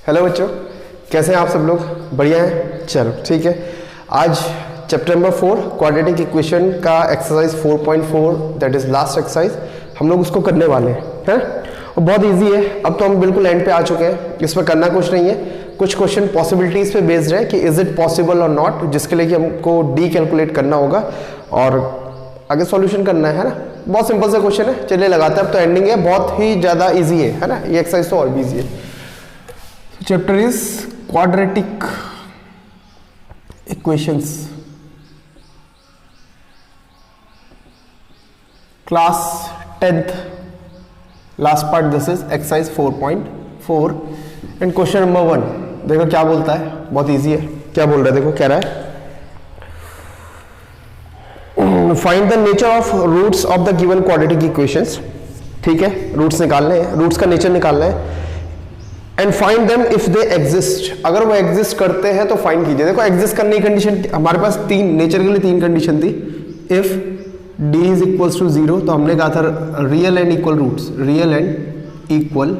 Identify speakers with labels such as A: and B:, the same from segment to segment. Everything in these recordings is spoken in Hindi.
A: हेलो बच्चों, कैसे हैं आप सब लोग? बढ़िया हैं? चलो ठीक है। आज चैप्टर नंबर 4 क्वाड्रेटिक इक्वेशन का exercise 4.4 that is last exercise हम लोग उसको करने वाले हैं और बहुत इजी है। अब तो हम बिल्कुल एंड पे आ चुके हैं, इसमें करना कुछ नहीं है। कुछ क्वेश्चन पॉसिबिलिटीज पे बेस्ड है कि इज इट पॉसिबल और नॉट, जिसके लिए कि हमको डी कैलकुलेट करना होगा और आगे सॉल्यूशन करना है ना। बहुत सिंपल सा क्वेश्चन है, चलिए लगाते हैं। अब तो एंडिंग है, बहुत ही ज़्यादा ईजी है ना। ये एक्सरसाइज तो और भी ईजी है। Chapter is quadratic equations, class 10th, last part. This is exercise 4.4 and question number 1 देखो क्या बोलता है। बहुत इजी है। क्या बोल रहा है देखो, कह रहा है find the nature of roots of the given quadratic equations. ठीक है, रूट्स निकालने हैं, रूट्स का नेचर निकालना है। And find them if they exist, अगर वो एग्जिस्ट करते हैं तो फाइंड कीजिए। देखो एग्जिस्ट करने की कंडीशन हमारे पास तीन, नेचर के लिए तीन कंडीशन थी। If d is equals to 0 तो हमने कहा था real and equal roots, real and equal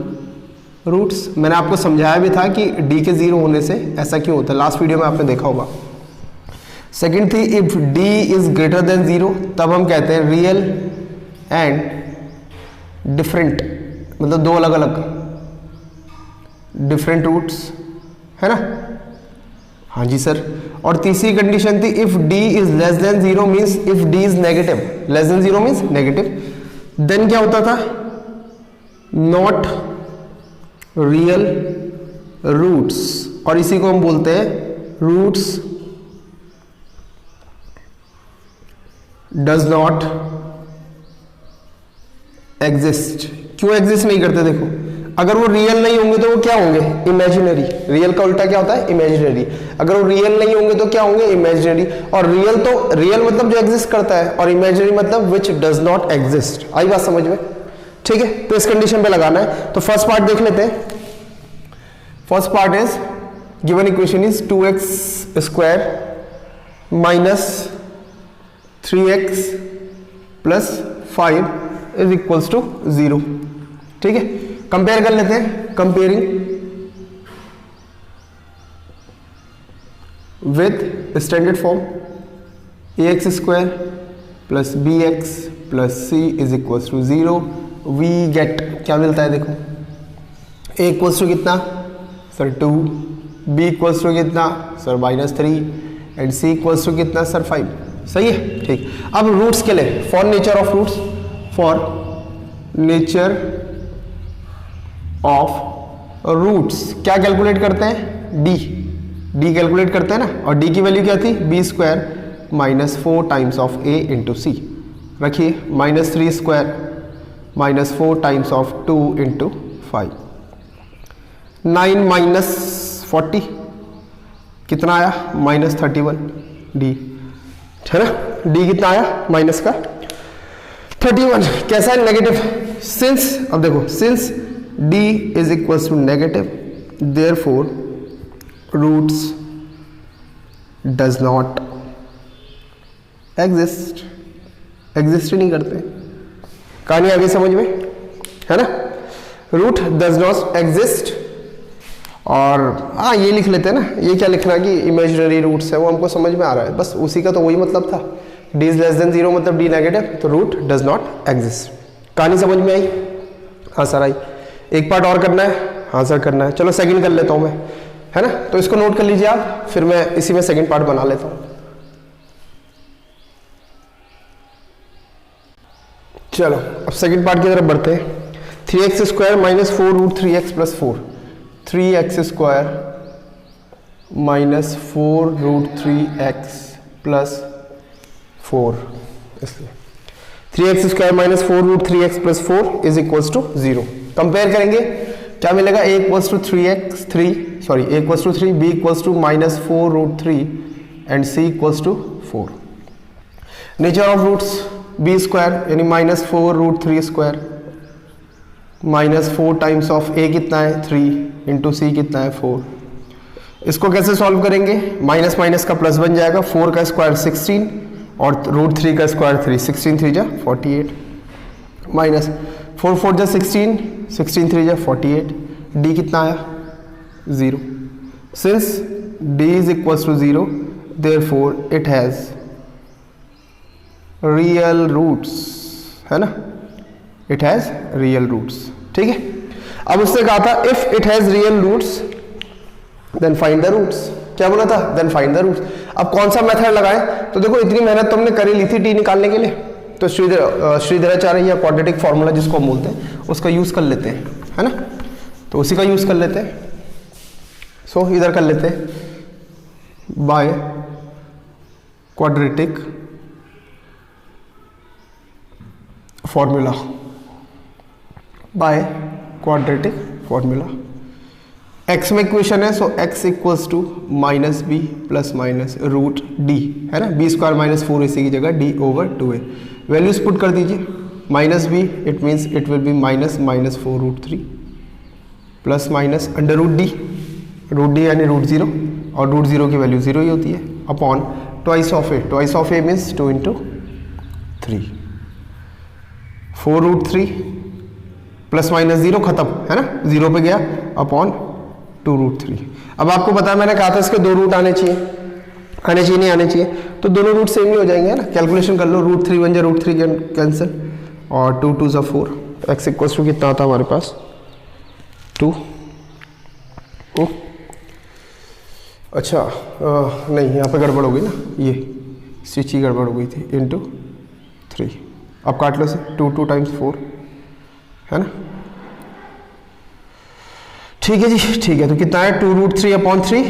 A: roots. मैंने आपको समझाया भी था कि d के 0 होने से ऐसा क्यों होता है, लास्ट वीडियो में आपने देखा होगा। सेकंड थी if d is greater than 0, तब हम कहते हैं रियल एंड डिफरेंट, मतलब दो अलग अलग डिफरेंट रूट्स, है ना। हाँ जी सर। और तीसरी कंडीशन थी if d is less than 0 means if d is negative, less than 0 means negative. Then क्या होता था, नॉट रियल रूट्स, और इसी को हम बोलते हैं रूट्स डज नॉट एग्जिस्ट। क्यों एग्जिस्ट नहीं करते? देखो अगर वो रियल नहीं होंगे तो वो क्या होंगे? इमेजिनरी। रियल का उल्टा क्या होता है? इमेजिनरी। अगर वो रियल नहीं होंगे तो क्या होंगे? इमेजिनरी। और रियल तो रियल मतलब जो एग्जिस्ट करता है, और इमेजिनरी मतलब विच डज नॉट एग्जिस्ट। आई बात समझ में? ठीक है, तो इस कंडीशन पे लगाना है। तो फर्स्ट पार्ट देख लेते हैं। First part is given equation is 2x square minus 3x plus 5 is equals to 0। ठीक है, कंपेयर कर लेते हैं। Comparing with standard form ax square plus bx plus c is equals to 0। We get क्या मिलता है? देखो a इक्वल्स टू कितना सर 2, b इक्वल्स टू कितना sir -3 and c equals to कितना सर 5। सही है, ठीक। अब रूट्स के लिए for nature of roots, for nature of roots क्या कैलकुलेट करते हैं? डी कैलकुलेट करते हैं ना। और डी की वैल्यू क्या थी? B square minus 4 times of A into C. रखिए -3 square minus 4 times of 2 into 5। 9 minus 40 कितना आया? -31 डी, है ना। डी कितना आया माइनस का? 31। कैसा है? नेगेटिव। सिंस, अब देखो since d is equals to negative, therefore roots does not exist। Exist ही नहीं करते। कहानी आगे समझ में, है ना। Root does not exist. और हाँ ये लिख लेते हैं ना। ये क्या लिखना कि इमेजिनरी रूट्स है, वो हमको समझ में आ रहा है, बस उसी का तो वही मतलब था। d इज लेस देन 0 मतलब d नेगेटिव, तो रूट डज नॉट एग्जिस्ट। कहानी समझ में आई? हाँ सर आई। एक पार्ट और करना है? हाँ सर करना है। चलो सेकंड कर लेता हूं मैं, है ना। तो इसको नोट कर लीजिए आप, फिर मैं इसी में सेकंड पार्ट बना लेता हूं। चलो अब सेकंड पार्ट की तरफ बढ़ते हैं। 3x square minus 4 root 3x plus 4। 3x square minus 4 root 3x plus 4, इसलिए 3x square minus 4 root 3x plus 4 is equals to 0। Compare करेंगे क्या मिलेगा? a equals to 3x 3 sorry a equals to 3, b equals to minus 4 root 3 and c equals to 4। Nature of roots b square यानी minus 4 root 3 square minus 4 times of a कितना है 3 इंटू c कितना है 4 इसको कैसे सॉल्व करेंगे, माइनस माइनस का प्लस बन जाएगा, 4 का स्क्वायर 16 और रूट 3 का स्क्वायर 3, 16 3 जा 48 माइनस 4 4 जा 16, 16 3 जा 48, डी कितना आया 0। Since D is equal to 0 therefore it has real roots, है ना, इट हैज रियल रूट्स। ठीक है, अब उसने कहा था if it has real roots then find the roots, क्या बोला था, देन फाइंड द रूट्स। अब कौन सा मेथड लगाएं, तो देखो इतनी मेहनत तो हमने करी ली थी डी निकालने के लिए, तो श्रीधराचार्य या क्वाड्रेटिक फार्मूला जिसको हम बोलते हैं उसका यूज कर लेते हैं, है ना, तो उसी का यूज कर लेते हैं। सो इधर कर लेते हैं by quadratic formula, by quadratic formula. x में इक्वेशन है, so x equals to minus B plus minus root D, है ना, बी स्क्वायर माइनस 4 इसी की जगह D over 2a। Values put कर दीजिए, minus b it means it will be minus minus 4 root 3 plus minus under root D यानी रूट 0 और रूट 0 की वैल्यू 0 ही होती है, upon twice of a, twice of a means 2 into 3, 4 root 3 plus minus 0 खत्म, है ना, 0 पे गया, अपॉन 2 रूट 3। अब आपको पता है मैंने कहा था इसके 2 रूट आने चाहिए नहीं आने चाहिए, तो दोनों रूट सेम ही हो जाएंगे, है ना, कैलकुलेशन कर लो, रूट 3 बन जाए, रूट 3 कैंसिल और 2 2 ज़ा 4, तो एक्स इक्वल्स टू कितना आता हमारे पास 2। अच्छा नहीं, यहाँ पे गड़बड़ हो गई ना, ये स्विच ही गड़बड़ हो गई थी, इंटू 3, अब काट लो से 2 2 टाइम्स 4, है ना, ठीक है जी, ठीक है, तो कितना है 2 रूट 3 अपॉन 3,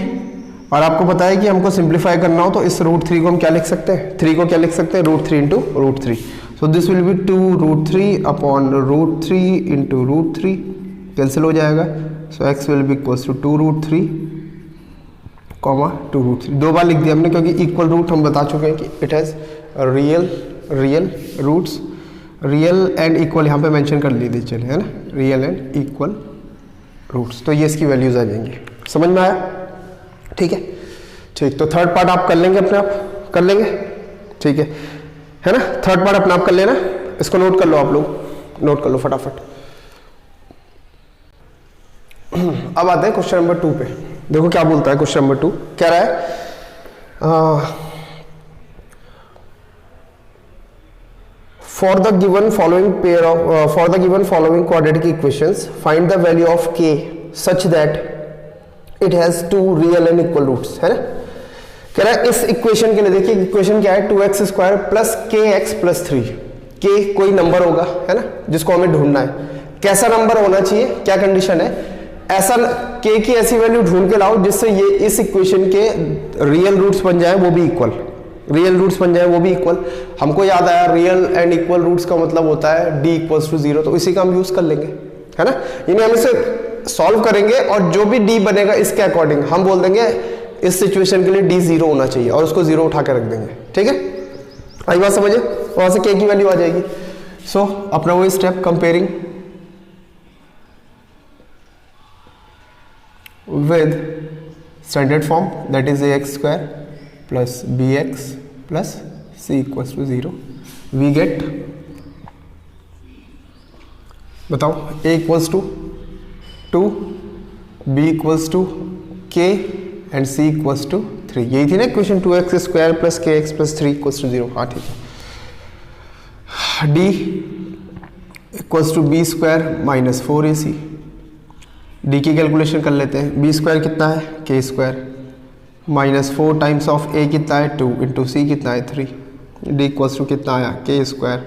A: और आपको पता है कि हमको सिंप्लीफाई करना हो तो इस रूट 3 को हम क्या लिख सकते हैं, 3 को क्या लिख सकते हैं, root 3 into root 3, so this will be 2 root 3 upon root 3 into root 3, cancel हो जाएगा, so x will be equals to 2 root 3 comma 2 root 3, 2 बार लिख दिया हमने क्योंकि इक्वल रूट हम बता चुके हैं कि it has real roots, real and equal यहाँ पे मेंशन कर लीजिए, चले, है ना, रियल एंड इक्वल रूट्स, तो ये इसकी वैल्यूज आ जाएंगी, समझ में आया, ठीक है, ठीक, तो थर्ड पार्ट आप कर लेंगे, अपने आप कर लेंगे, ठीक है ना, थर्ड पार्ट अपने आप कर लेना, इसको नोट कर लो, आप लोग नोट कर लो फटाफट। अब आते हैं क्वेश्चन नंबर 2 पे, देखो क्या बोलता है क्वेश्चन नंबर 2, कह रहा है for the given following quadratic equations find the value of k such that it has 2 real and equal roots, है ना, कह रहा है इस इक्वेशन के लिए, देखिए इक्वेशन क्या है, 2x square plus kx plus 3, k कोई नंबर होगा, है ना, जिसको हमें ढूंढना है, कैसा नंबर होना चाहिए, क्या कंडीशन है, ऐसा k की ऐसी वैल्यू ढूंढ के लाओ जिससे ये इस इक्वेशन के रियल रूट्स बन जाए, वो भी इक्वल, रियल रूट्स बन जाए वो भी इक्वल। हमको याद आया रियल एंड इक्वल रूट्स का मतलब होता है d इक्वल्स टू 0, तो इसी का हम यूज कर लेंगे, है ना, यानी हम इसे सॉल्व करेंगे और जो भी d बनेगा इसके अकॉर्डिंग हम बोल देंगे इस सिचुएशन के लिए d 0 होना चाहिए और उसको 0 उठा के रख देंगे, ठीक है, आई बात समझे, वहां से k की वैल्यू आ जाएगी। सो अपना वो step comparing with standard form, that is ax square plus bx plus c equals to 0, we get, बताओ, a equals to 2, b equals to k and c equals to 3, यही थी ना equation, 2x square plus kx plus 3 equals to 0, हाँ ठीक है, d equals to b square minus 4ac, D की कैलकुलेशन कर लेते हैं, बी स्क्वायर कितना है, के square minus 4 times of A कितना है 2 इंटू सी कितना है 3, डी इक्वल्स टू कितना आया, के स्क्वायर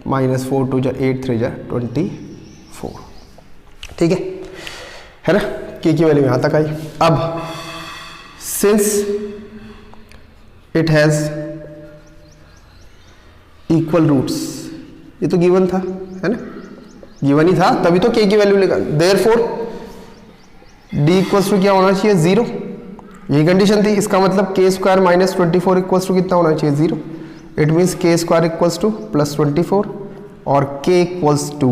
A: माइनस 4 2 जा 8 3 जा 24, ठीक है ना, के की वैल्यू यहाँ तक आई। अब since it has equal roots, ये तो गिवन था, है ना, गिवन ही था, तभी तो के की वैल्यू लेगा, देयरफॉर डी इक्वल्स टू क्या होना चाहिए 0, यही कंडीशन थी, इसका मतलब के स्क्वायर माइनस 24 इक्वल्स टू कितना होना चाहिए 0, इट मीन्स के स्क्वायर इक्वल्स टू प्लस 24 और के इक्वल्स टू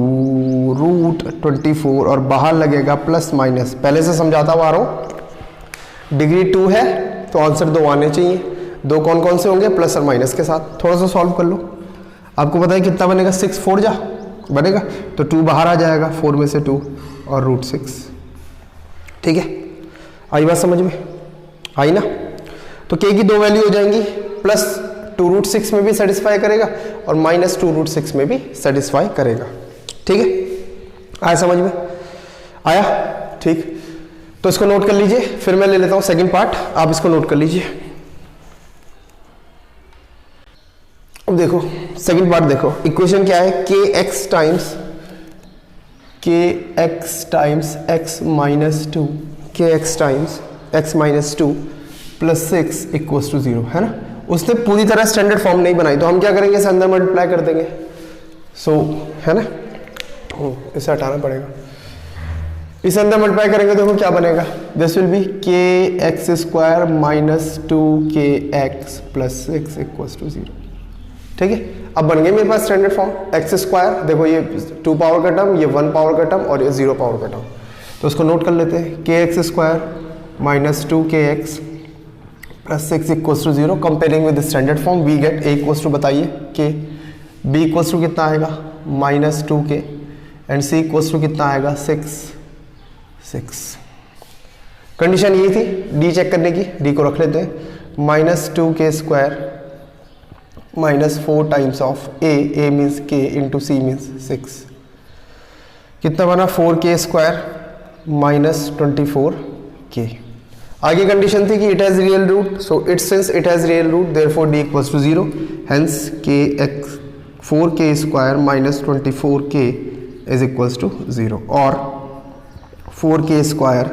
A: रूट 24 और बाहर लगेगा प्लस माइनस, पहले से समझाता हुआ आ रहा हूँ, डिग्री 2 है तो आंसर 2 आने चाहिए। 2 कौन कौन से होंगे, प्लस और माइनस के साथ। थोड़ा सा सॉल्व कर लो, आपको पता है कितना बनेगा, 6 4 जा बनेगा, तो 2 बाहर आ जाएगा, 4 में से 2 और √6। ठीक है, आई बात समझ में, आई ना। तो k की 2 वैल्यू हो जाएंगी, प्लस 2√6 में भी सेटिस्फाई करेगा और माइनस 2√6 में भी सेटिस्फाई करेगा। ठीक है, आया समझ में, आया। ठीक, तो इसको नोट कर लीजिए, फिर मैं ले लेता हूं सेकंड पार्ट, आप इसको नोट कर लीजिए। अब देखो सेकंड पार्ट, देखो इक्वेशन क्या है, kx times x minus 2, kx times x minus 2 plus 6 equals to 0, है ना। उसने पूरी तरह स्टैंडर्ड फॉर्म नहीं बनाई, तो हम क्या करेंगे, इसे अंदर मल्टीप्लाई कर देंगे। सो है ना, इसे हटाना पड़ेगा, इसे अंदर मल्टीप्लाई करेंगे, देखो क्या बनेगा, this will be kx² minus 2kx plus 6 equals to 0। ठीक है, अब बन गए मेरे पास स्टैंडर्ड फॉर्म। x², देखो ये 2 पावर का टर्म, ये 1 पावर का टर्म और ये 0 पावर का टर्म, तो उसको नोट कर लेते हैं, kx² minus 2kx plus 6 equals to 0। Comparing with standard form we get a equals to, बताइए k, b इक्वल्स टू कितना आएगा, minus 2k and c equals to कितना आएगा, 6। कंडीशन ये थी d चेक करने की, d को रख लेते हैं, minus 2k² minus 4 times of a means k into c means 6, कितना बना, 4k² माइनस 24k। आगे कंडीशन थी कि it has real root, so it's since it has real root therefore d equals to 0, hence kx 4k² minus 24k is equals to 0। और 4k²,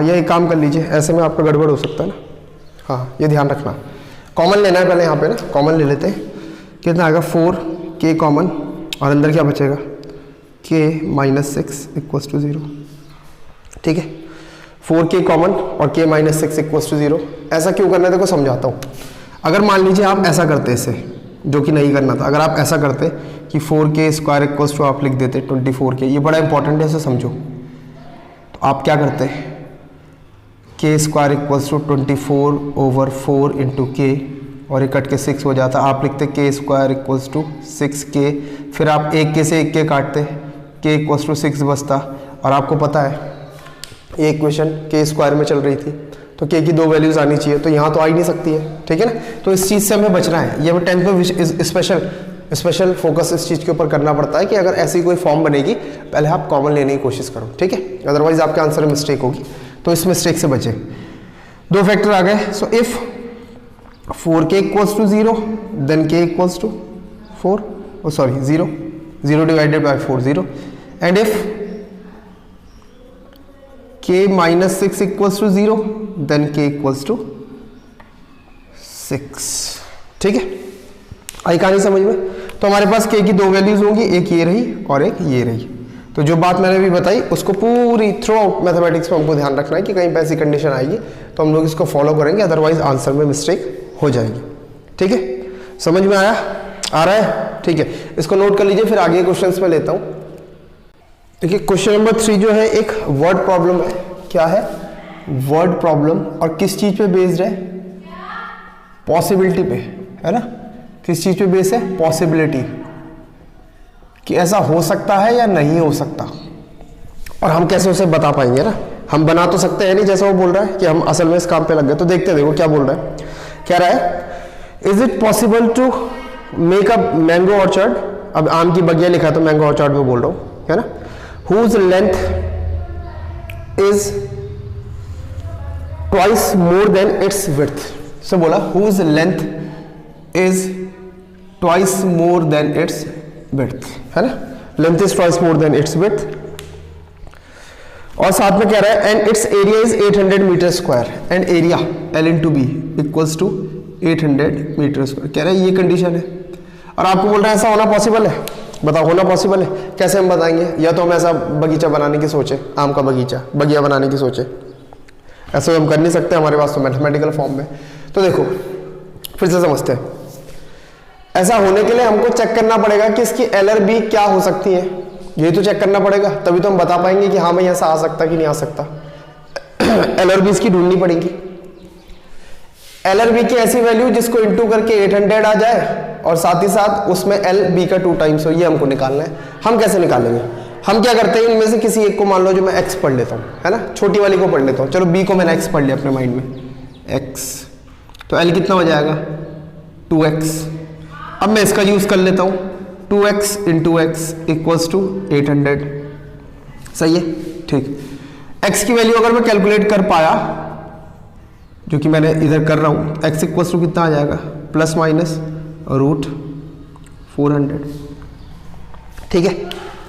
A: यही काम कर लीजिए, ऐसे में आपका गड़बड़ हो सकता है ना, हाँ ये ध्यान रखना। कॉमन लेना है पहले, यहाँ पे ना कॉमन ले लेते हैं, कितना आएगा, 4k कॉमन और अंदर क्या बचेगा, k माइनस 6 इक्वल्स टू 0। ठीक है, 4k कॉमन और k माइनस 6 इक्वल्स टू 0। ऐसा क्यों करना है, देखो समझाता हूँ। अगर मान लीजिए आप ऐसा करते इसे, जो कि नहीं करना था, अगर आप ऐसा करते कि 4k² इक्वल्स टू आप लिख देते 24k, ये बड़ा इंपॉर्टेंट है, इसे समझो। तो आप क्या करते, k² equals to 24/4 into k, और ये कट के 6 हो जाता, आप लिखते k² इक्वल्स टू 6k, फिर आप 1k से 1k काटते, k इक्वल्स टू 6 बचता। और आपको पता है ये इक्वेशन k² में चल रही थी, तो k की 2 वैल्यूज आनी चाहिए, तो यहाँ तो आ ही नहीं सकती है। ठीक है ना, तो इस चीज़ से हमें बचना है। ये 10th में स्पेशल फोकस इस चीज़ के ऊपर करना पड़ता है कि अगर ऐसी कोई फॉर्म बनेगी, पहले आप कॉमन लेने की कोशिश करो। ठीक है, अदरवाइज आपके आंसर में मिस्टेक होगी, तो इस मिस्टेक से बचे। 2 फैक्टर आ गए, so if 4k equals to 0 then k equals to 4, 0 divided by 4 0, and if k minus 6 equals to 0 then k equals to 6। ठीक है, आई कहानी समझ में। तो हमारे पास k की 2 वैल्यूज होंगी, एक ये रही और एक ये रही। तो जो बात मैंने अभी बताई उसको पूरी थ्रू आउट मैथमेटिक्स में हमको ध्यान रखना है कि कहीं पे ऐसी कंडीशन आएगी तो हम लोग इसको फॉलो करेंगे, अदरवाइज आंसर में मिस्टेक हो जाएगी। ठीक है, समझ में आया, आ रहा है। ठीक है, इसको नोट कर लीजिए, फिर आगे क्वेश्चंस में लेता हूं। देखिए क्वेश्चन नंबर 3 जो है एक वर्ड प्रॉब्लम है। क्या है, वर्ड प्रॉब्लम, और किस चीज पे बेस्ड है, पॉसिबिलिटी पे, है ना। किस चीज पे बेस्ड है, पॉसिबिलिटी, कि ऐसा हो सकता है या नहीं हो सकता, और हम कैसे उसे बता पाएंगे ना। हम बना तो सकते हैं नहीं, जैसा वो बोल रहा है कि हम असल में इस काम पे लग गए। तो देखते हैं, देखो क्या बोल रहा है। कह रहा है, is it possible to make a mango orchard. अब आम की बगिया लिखा है तो मैंगो ऑर्चर्ड में बोल रहा हूं, है ना। Whose length is twice more than its width. So बोला whose length is twice more than its width, है ना। Length is twice more than its width, और साथ में कह रहा है and its area is 800 metre square, and area L into B equals to 800 metre square. कह रहा है ये कंडीशन है, और आपको बोल रहा है ऐसा होना पॉसिबल है। बताओ होना पॉसिबल है, कैसे हम बताएंगे। या तो हम ऐसा बगीचा बनाने की सोचे, आम का बगिया बनाने की सोचे, ऐसा हम कर नहीं सकते, हमारे पास तो मैथमेटिकल फॉर्म में। तो देखो फिर से समझते हैं। ऐसा होने के लिए हमको चेक करना पड़ेगा कि इसकी L और B क्या हो सकती है, यही तो चेक करना पड़ेगा, तभी तो हम बता पाएंगे कि हाँ भाई ऐसा आ सकता कि नहीं आ सकता। एल और बी इसकी ढूंढनी पड़ेगी। एल और बी की ऐसी वैल्यू जिसको इंटू करके 800 आ जाए और साथ ही साथ उसमें एल बी का 2 टाइम्स हो, ये हमको निकालना है। हम कैसे निकालेंगे? हम क्या करते हैं, इनमें से किसी एक को मान लो जो मैं एक्स पढ़ लेता हूँ, है ना, छोटी वाली को पढ़ लेता हूँ। चलो बी को मैंने एक्स पढ़ लिया अपने माइंड में, एक्स, तो एल कितना हो जाएगा 2x। अब मैं इसका यूज कर लेता हूँ, 2x into x equals to 800। सही है, ठीक। x की वैल्यू अगर मैं कैलकुलेट कर पाया, जो कि मैंने इधर कर रहा हूँ, x इक्वल्स टू कितना आ जाएगा प्लस माइनस रूट 400। ठीक है,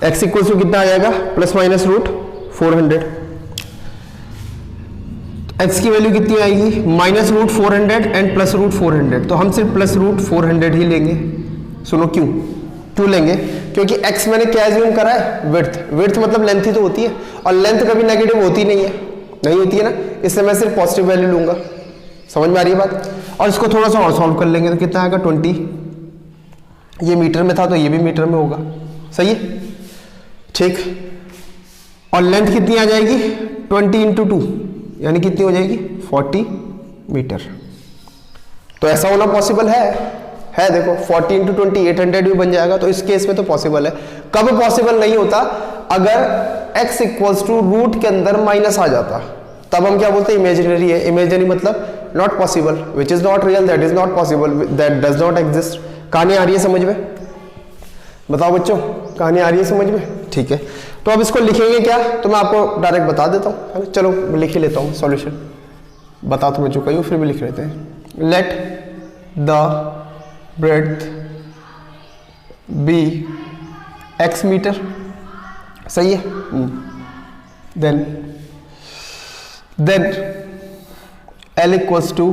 A: x इक्वल्स टू कितना आ जाएगा प्लस माइनस रूट 400। x की वैल्यू कितनी आएगी minus root 400 and plus root 400, तो हम सिर्फ प्लस रूट 400 ही लेंगे। सुनो क्यों लेंगे? क्योंकि x मैंने क्या एज्यूम करा है, विड्थ मतलब लेंथ ही तो होती है, और लेंथ कभी नेगेटिव होती नहीं होती है ना, इसलिए मैं सिर्फ पॉजिटिव वैल्यू लूंगा। समझ में आ रही है बात? और इसको थोड़ा सा और सॉल्व कर लेंगे तो कितना आएगा 20। ये मीटर में था तो ये भी मीटर में होगा। सही है, ठीक। और लेंथ कितनी आ जाएगी 20 इंटू 2, यानी कितनी हो जाएगी 40 मीटर। तो ऐसा होना पॉसिबल है देखो 40 इंटू 20 800 भी बन जाएगा। तो इस केस में तो पॉसिबल है। कब पॉसिबल नहीं होता? अगर x इक्वल्स टू रूट के अंदर माइनस आ जाता, तब हम क्या बोलते हैं इमेजिनरी है। इमेजिनरी मतलब not possible, which is not real, that is not possible, that does not exist. कहानी आ रही है समझ में? बताओ बच्चों, कहानी आ रही है समझ में? ठीक है, तो अब इसको लिखेंगे क्या, तो मैं आपको डायरेक्ट बता देता हूँ, है ना। चलो मैं लिख ही लेता हूँ सॉल्यूशन, बता तो मैं चुका हूँ, फिर भी लिख लेते हैं। Let the breadth be x metre. सही है, then L equals to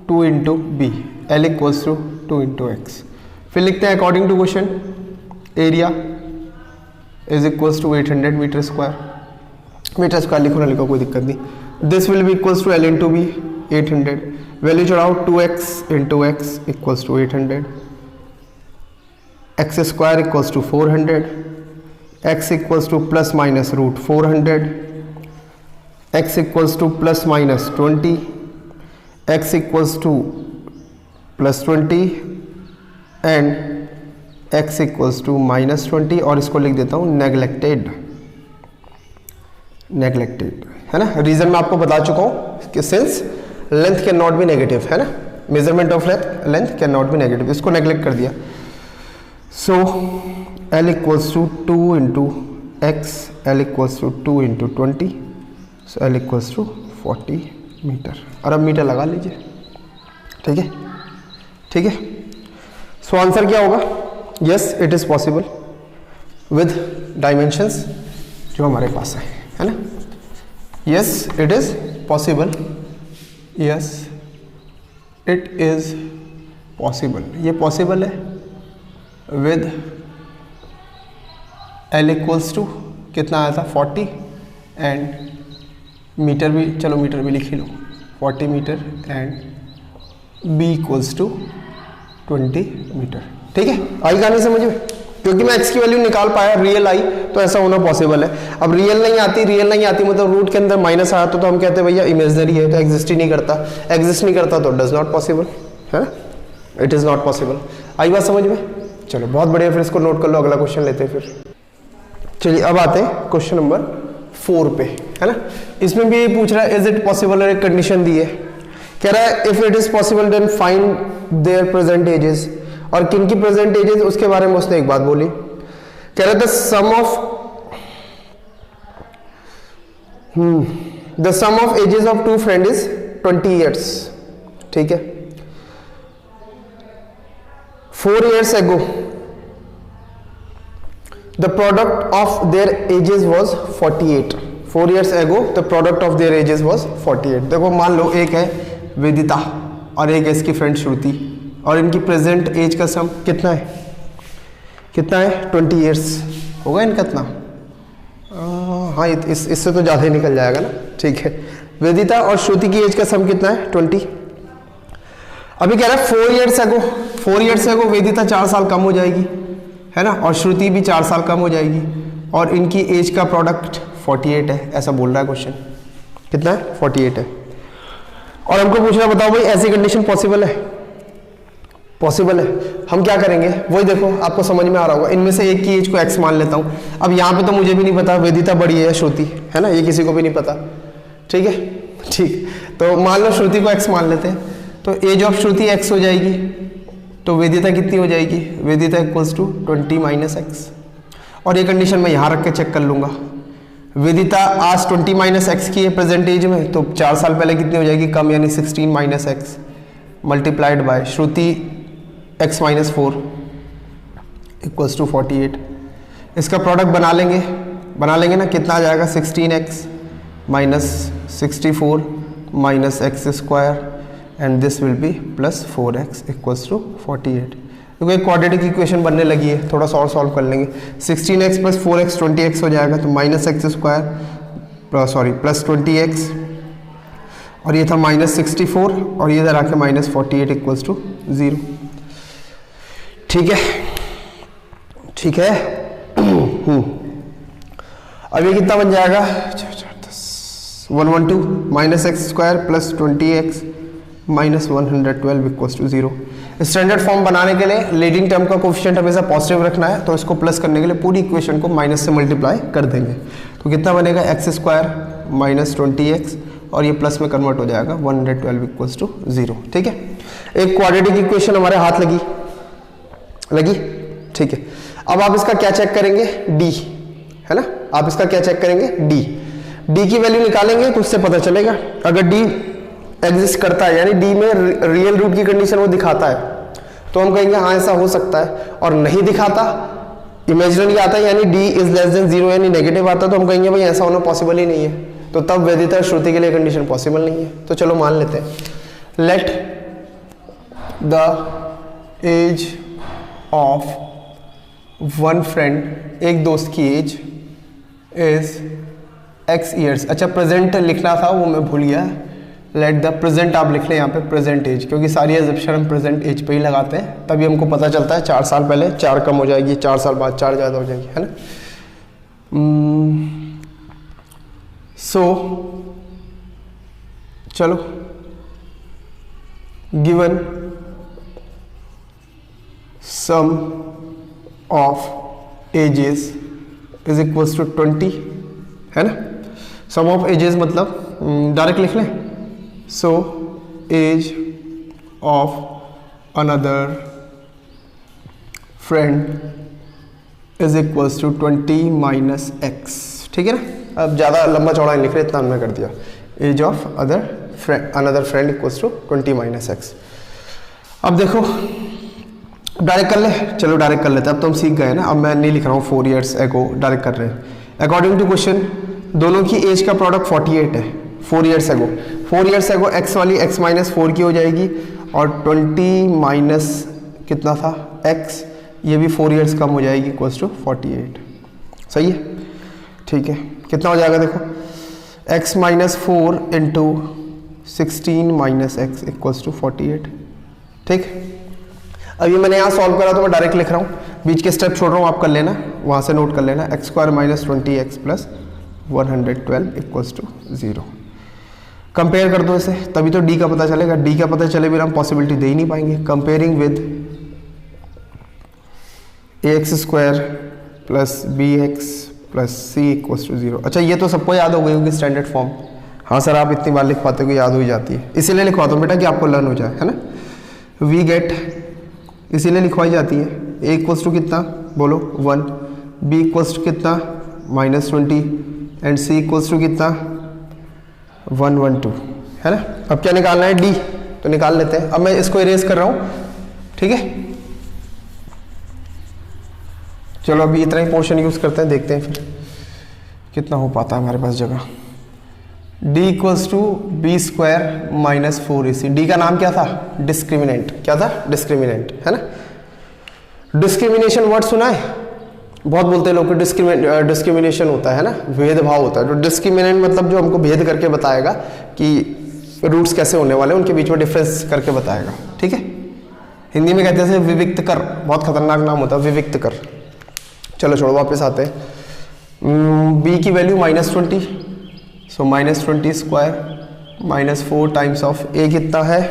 A: 2 into b, L equals to 2 into x. फिर लिखते हैं according to question area is equals to 800 metre square लिखो ना लिखो कोई दिक्कत नहीं। This will be equals to L into b 800, value चढ़ाओ 2x into x equals to 800, x square equals to 400, x equals to plus minus root 400, x equals to plus minus 20, x equals to plus 20 and x equals to minus 20। और इसको लिख देता हूँ नेग्लेक्टेड, है ना। रीजन मैं आपको बता चुका हूँ कि since length can not be negative, है ना, measurement of length can not be negative, इसको नेग्लेक्ट कर दिया। So L equals to 2 into x, L equals to 2 into 20, so L equals to 40 metre. और अब मीटर लगा लीजिए, ठीक है, ठीक है। सो आंसर क्या होगा? Yes it is possible with dimensions जो हमारे पास है ना। Yes it is possible, yes it is possible, ये पॉसिबल है विद L इक्वल्स टू कितना आया था 40 एंड मीटर भी, चलो मीटर भी लिख ही लो 40 metre and B equals to 20 metre. ठीक है, आई कहानी समझ में? क्योंकि मैं x की वैल्यू निकाल पाया, रियल आई, तो ऐसा होना पॉसिबल है। अब रियल नहीं आती मतलब रूट के अंदर माइनस आया तो हम कहते हैं भैया इमेजिनरी है, तो एग्जिस्ट ही नहीं करता, तो डज नॉट पॉसिबल, है, इट इज नॉट पॉसिबल। आई बात समझ में? चलो बहुत बढ़िया, फिर इसको नोट कर लो, अगला क्वेश्चन लेते हैं फिर। चलिए अब आते हैं क्वेश्चन नंबर 4 पे, है ना। इसमें भी पूछ रहा है इज इट पॉसिबल, और एक कंडीशन दी है, कह रहा है if it is possible then find their present ages. और किन की प्रेजेंट एजेस, उसके बारे में उसने एक बात बोली, कह रहा था the sum of ages of 2 friend is 20 years. ठीक है, 4 years ago the product of their ages was 48. 4 years ago the product of their ages was 48. देखो मान लो एक है वेदिता और एक है इसकी फ्रेंड श्रुति, और इनकी प्रेजेंट एज का सम कितना है 20 years होगा इनका इतना। हाँ इससे तो ज़्यादा ही निकल जाएगा ना। ठीक है, वेदिता और श्रुति की एज का सम कितना है 20। अभी कह रहा है 4 years ago वेदिता 4 साल कम हो जाएगी, है ना, और श्रुति भी 4 साल कम हो जाएगी, और इनकी एज का प्रोडक्ट 48 है, ऐसा बोल रहा है क्वेश्चन। कितना है 48 है। और हमको पूछना बताओ भाई ऐसी कंडीशन पॉसिबल है? पॉसिबल है। हम क्या करेंगे वही देखो, आपको समझ में आ रहा होगा। इनमें से एक की एज को x मान लेता हूँ। अब यहाँ पे तो मुझे भी नहीं पता वेदिता बड़ी है या श्रुति, है ना, ये किसी को भी नहीं पता। ठीक है, ठीक, तो मान लो श्रुति को x मान लेते हैं, तो एज ऑफ श्रुति x हो जाएगी, तो वेदिता कितनी हो जाएगी? वेदिता इक्वल्स टू 20 माइनस एक्स। और ये कंडीशन मैं यहाँ रख के चेक कर लूँगा। वेदिता आज 20 माइनस एक्स की है प्रेजेंट एज में, तो 4 साल पहले कितनी हो जाएगी? कम, यानी 16 माइनस एक्स मल्टीप्लाइड बाय श्रुति x माइनस 4 इक्वल्स टू 48। इसका प्रोडक्ट बना लेंगे ना, कितना आ जाएगा? 16x minus 64 minus x square and this will be plus 4x equals to 48। क्योंकि एक क्वाड्रेटिक इक्वेशन बनने लगी है, थोड़ा सा और सॉल्व कर लेंगे। 16x प्लस 4x 20x हो जाएगा, तो minus x square sorry plus 20x, और ये था माइनस 64 और ये इधर आके माइनस 48 इक्वल्स टू 0। ठीक है, ठीक है। अब ये कितना बन जाएगा? 112 minus x square plus 20x minus 112 equals to 0। Standard form बनाने के लिए लीडिंग टर्म का कोफिशिएंट हमेशा पॉजिटिव रखना है, तो इसको प्लस करने के लिए पूरी इक्वेशन को माइनस से मल्टीप्लाई कर देंगे। तो कितना बनेगा? एक्स स्क्वायर माइनस 20x और ये प्लस में कन्वर्ट हो जाएगा 112 इक्वल्स टू 0। ठीक है, एक क्वाड्रेटिक इक्वेशन हमारे हाथ लगी। ठीक है, अब आप इसका क्या चेक करेंगे? डी, है ना, आप इसका क्या चेक करेंगे? डी की वैल्यू निकालेंगे तो उससे पता चलेगा। अगर डी एग्जिस्ट करता है, यानी डी में रियल रूट की कंडीशन वो दिखाता है, तो हम कहेंगे हाँ ऐसा हो सकता है। और नहीं दिखाता, इमेजिनरी आता है, यानी डी इज लेस देन 0 यानी नेगेटिव आता है, तो हम कहेंगे भाई ऐसा होना पॉसिबल ही नहीं है। तो तब वेदिता श्रुति के लिए कंडीशन पॉसिबल नहीं है। तो चलो मान लेते हैं, let the age of one friend, एक दोस्त की एज इज x ईयर्स। अच्छा, प्रेजेंट लिखना था वो मैं भूल गया। लेट द प्रेजेंट आप लिख लें यहाँ पे, प्रेजेंट एज, क्योंकि सारी एजप्शन हम प्रेजेंट एज पे ही लगाते हैं, तभी हमको पता चलता है 4 साल पहले 4 कम हो जाएगी, 4 साल बाद 4 ज़्यादा हो जाएगी, है ना। सो चलो, given sum of ages is equals to 20, है ना। सम ऑफ एजेस मतलब डायरेक्ट लिख लें। So age of another friend is equals to 20 minus x. ठीक है ना, अब ज़्यादा लंबा चौड़ा नहीं लिख रहे, इतना हमने कर दिया। Age of another friend equals to 20 minus x. अब देखो डायरेक्ट कर ले, चलो डायरेक्ट कर लेते हैं। अब तो हम सीख गए ना, अब मैं नहीं लिख रहा हूँ 4 years एगो, डायरेक्ट कर रहे हैं। अकॉर्डिंग टू क्वेश्चन दोनों की एज का प्रोडक्ट 48 है 4 years एगो। 4 years एगो एक्स वाली x माइनस 4 की हो जाएगी, और 20 माइनस कितना था x, ये भी 4 years कम हो जाएगी इक्वल्स टू 48। सही है, ठीक है। कितना हो जाएगा देखो, x minus 4 into 16 minus x equals to 48। ठीक, अब ये मैंने यहाँ सॉल्व करा तो मैं डायरेक्ट लिख रहा हूँ, बीच के स्टेप छोड़ रहा हूँ, आप कर लेना, वहाँ से नोट कर लेना। X square minus 20x plus 112 equals to 0। Compare कर दो इसे, तभी तो डी का पता चलेगा। डी का पता चले बिना हम पॉसिबिलिटी दे ही नहीं पाएंगे। Comparing with ax square plus bx plus c equals to 0। अच्छा, ये तो सबको याद हो गई होगी स्टैंडर्ड फॉर्म। हाँ सर, आप इतनी बार लिख पाते हो कि याद हो ही जाती है, इसीलिए लिखवाता हूँ बेटा कि आपको लर्न हो जाए, है ना। वी गेट इसीलिए लिखवाई जाती है। a इक्वल्स टू कितना बोलो 1, b इक्वल्स टू कितना minus 20 and c equals to कितना 112, है ना। अब क्या निकालना है? d, तो निकाल लेते हैं। अब मैं इसको इरेज कर रहा हूँ, ठीक है। चलो अभी इतना ही पोर्शन यूज करते हैं, देखते हैं फिर कितना हो पाता है हमारे पास जगह। d equals to B square minus 4ac। D का नाम क्या था? डिस्क्रिमिनेंट। क्या था? डिस्क्रिमिनेंट, है ना। डिस्क्रिमिनेशन वर्ड सुना है? बहुत बोलते हैं लोग कि डिस्क्रिमिनेशन होता है ना, भेदभाव होता है। तो डिस्क्रिमिनेंट मतलब जो हमको भेद करके बताएगा कि रूट्स कैसे होने वाले हैं, उनके बीच में डिफरेंस करके बताएगा, ठीक है। हिंदी में कहते हैं विविक्त कर, बहुत खतरनाक नाम होता है विविक्त कर। चलो छोड़ो, वापस आते हैं। b की value minus 20, so -20 square minus 4 times of A कितना है,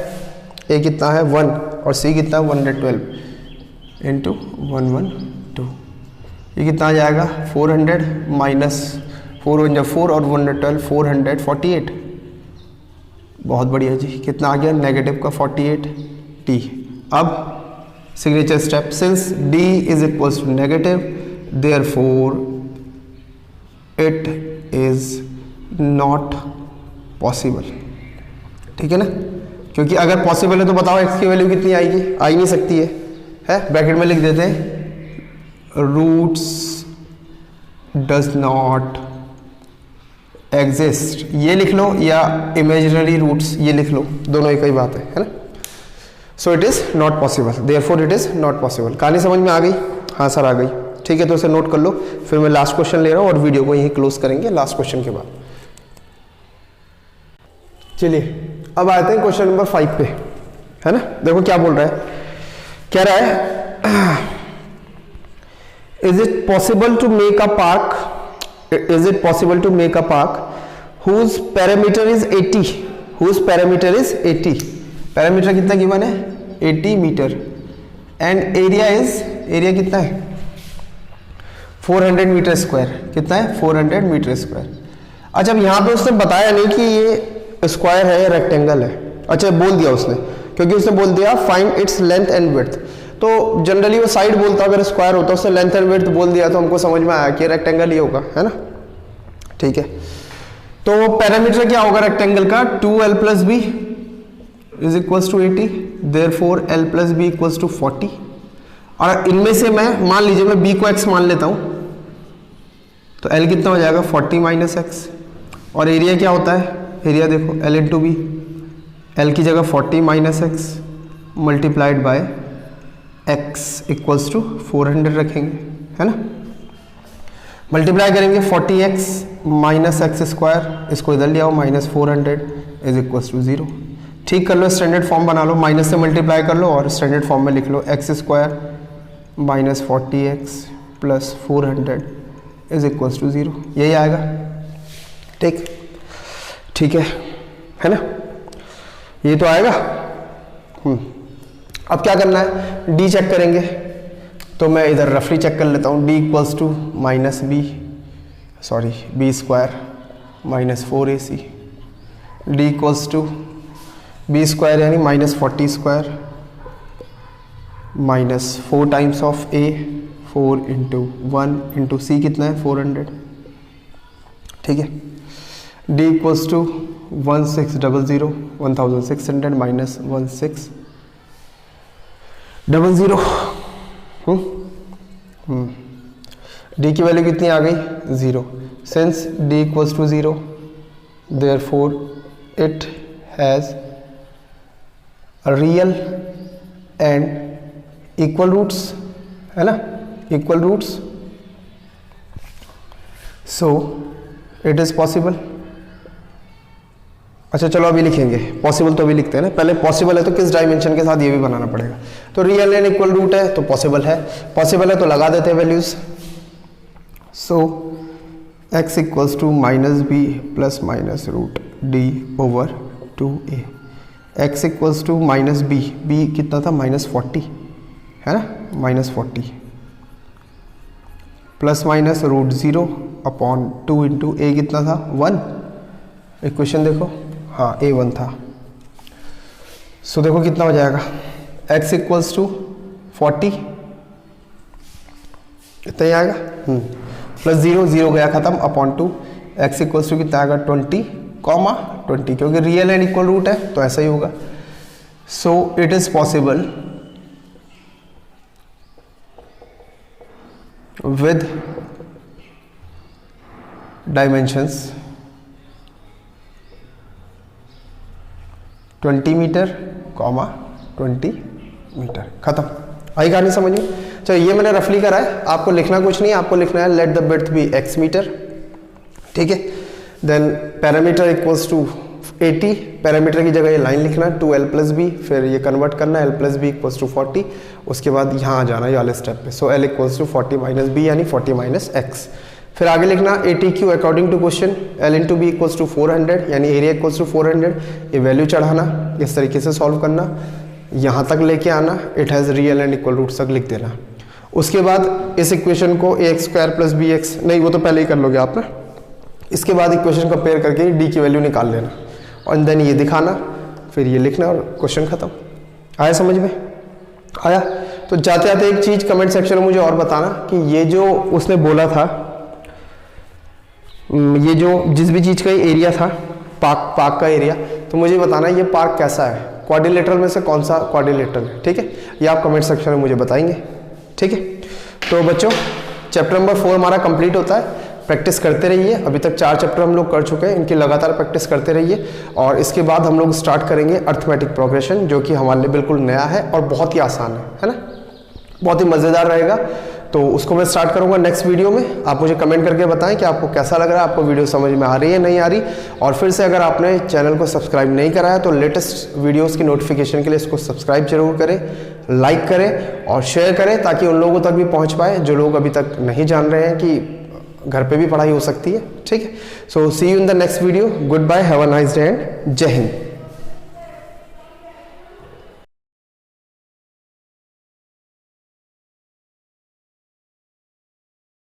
A: ए कितना है 1 और सी कितना है 112 इंटू 112, ये कितना आ जाएगा 400 माइनस 4 1 जब 4 और 112 448। बहुत बढ़िया जी, कितना आ गया नेगेटिव का 48 टी। अब signature step, since D is equals to negative therefore it is not possible. ठीक है ना, क्योंकि अगर पॉसिबल है तो बताओ एक्स की वैल्यू कितनी आएगी, आ ही नहीं सकती है ब्रैकेट में लिख देते हैं रूट्स डज नॉट एग्जिस्ट, ये लिख लो या इमेजिनरी रूट्स ये लिख लो, दोनों एक ही बात है ना। सो it is not possible, therefore it is not possible. कहानी समझ में आ गई? हाँ सर आ गई। ठीक है, तो इसे नोट कर लो, फिर मैं लास्ट क्वेश्चन ले रहा हूँ और वीडियो को यहीं क्लोज करेंगे लास्ट क्वेश्चन के बाद। चलिए अब आते हैं क्वेश्चन नंबर 5 पे, है ना। देखो क्या बोल रहा है, कह रहा है is it possible to make a park, is it possible to make a park whose parameter is 80, whose parameter is 80, parameter कितना गिवन है 80 metre and area is, area कितना है 400 मीटर स्क्वायर, कितना है 400 मीटर स्क्वायर। अच्छा अब यहाँ पे उसने बताया नहीं कि ये स्क्वायर है या रेक्टेंगल है, अच्छा बोल दिया उसने, क्योंकि उसने बोल दिया find its length and width, तो जनरली वो साइड बोलता, अगर स्क्वायर होता उसने लेंथ एंड विड्थ बोल दिया तो हमको समझ में आया कि रेक्टेंगल ही होगा, है ना। ठीक है, तो पैरामीटर क्या होगा रेक्टेंगल का 2l plus b is equals to 80, therefore l plus b equals to 40। और इनमें से मैं मान लीजिए मैं b को x मान लेता हूं, तो l कितना हो जाएगा 40 माइनस एक्स, और एरिया क्या होता है, एरिया देखो l इंटू बी, l की जगह 40 minus x multiplied by x equals to 400 रखेंगे, है ना। मल्टीप्लाई करेंगे 40x माइनस एक्स स्क्वायर, इसको इधर ले आओ माइनस 400 इज इक्वल्स टू 0। ठीक कर लो, स्टैंडर्ड फॉर्म बना लो, माइनस से मल्टीप्लाई कर लो और स्टैंडर्ड फॉर्म में लिख लो x square minus 40x plus 400 is equals to 0, यही आएगा। ठीक, ठीक है ना, ये तो आएगा। अब क्या करना है, डी चेक करेंगे, तो मैं इधर रफली चेक कर लेता हूँ, D equals to minus B square minus 4ac, D equals to B square यानी minus 40 square minus 4 times of A, 4 into 1 into C कितना है 400। ठीक है, D equals to 1600 minus 1600, D की वैल्यू कितनी आ गई 0, since D equals to 0 therefore it has real and equal roots, है ना, equal roots, so it is possible. अच्छा चलो अभी लिखेंगे, पॉसिबल तो अभी लिखते हैं ना, पहले पॉसिबल है तो किस डायमेंशन के साथ ये भी बनाना पड़ेगा, तो रियल एंड इक्वल रूट है तो पॉसिबल है तो लगा देते हैं values. So x equals to minus B plus minus root D over 2a, x equals to minus B कितना था माइनस 40, है ना, minus 40 plus minus root 0 upon 2 into A कितना था 1, इक्वेशन देखो, हाँ a1 था। सो देखो कितना हो जाएगा, x इक्वल्स टू 40 इतना ही आएगा, प्लस 0 गया खत्म अपॉन 2, x इक्वल्स टू कितना आएगा 20 कॉमा 20, क्योंकि रियल एंड इक्वल रूट है तो ऐसा ही होगा। So it is possible with dimensions 20 metre comma 20 metre, खत्म। आई कहानी समझ में? चलो ये मैंने रफली करा है, आपको लिखना कुछ नहीं, आपको लिखना है let the width be x metre, ठीक है। Then parameter equals to 80, parameter की जगह ये लाइन लिखना है 2l प्लस बी, फिर ये कन्वर्ट करना है l plus b equals to 40, उसके बाद यहाँ आ जाना ये वाले स्टेप पे। So l equals to 40 minus b यानी 40 माइनस एक्स, फिर आगे लिखना A T Q according to question L into B equals to 400, यानी एरिया इक्वल्स टू 400, ये वैल्यू चढ़ाना, इस तरीके से सॉल्व करना, यहाँ तक लेके आना, it has real and equal roots तक लिख देना। उसके बाद इस इक्वेशन को A x square plus B x, नहीं वो तो पहले ही कर लोगे आप ना, इसके बाद इक्वेशन कंपेयर करके डी की वैल्यू निकाल लेना और देन ये दिखाना, फिर ये लिखना और क्वेश्चन खत्म। आया समझ में? आया? तो जाते जाते एक चीज़ कमेंट सेक्शन में मुझे और बताना कि ये जो उसने बोला था, ये जो जिस भी चीज़ का एरिया था, पार्क का एरिया, तो मुझे बताना ये पार्क कैसा है, क्वाड्रिलेटरल में से कौन सा क्वाड्रिलेटरल है, ठीक है? ये आप कमेंट सेक्शन में मुझे बताएंगे, ठीक है? तो बच्चों चैप्टर नंबर 4 हमारा कंप्लीट होता है। प्रैक्टिस करते रहिए, अभी तक 4 चैप्टर हम लोग कर चुके हैं, इनकी लगातार प्रैक्टिस करते रहिए और इसके बाद हम लोग स्टार्ट करेंगे अर्थमेटिक प्रोग्रेशन, जो कि हमारे लिए बिल्कुल नया है और बहुत ही आसान है ना? बहुत ही मज़ेदार रहेगा। तो उसको मैं स्टार्ट करूंगा नेक्स्ट वीडियो में। आप मुझे कमेंट करके बताएं कि आपको कैसा लग रहा है, आपको वीडियो समझ में आ रही है नहीं आ रही। और फिर से अगर आपने चैनल को सब्सक्राइब नहीं करा है तो लेटेस्ट वीडियोस की नोटिफिकेशन के लिए इसको सब्सक्राइब जरूर करें, लाइक करें और शेयर करें, ताकि उन लोगों तक भी पहुंच पाए जो लोग अभी तक नहीं जान रहे हैं कि घर पे भी पढ़ाई हो सकती है, ठीक है? So see you in the next video. Good bye, have a nice day and जय हिंद।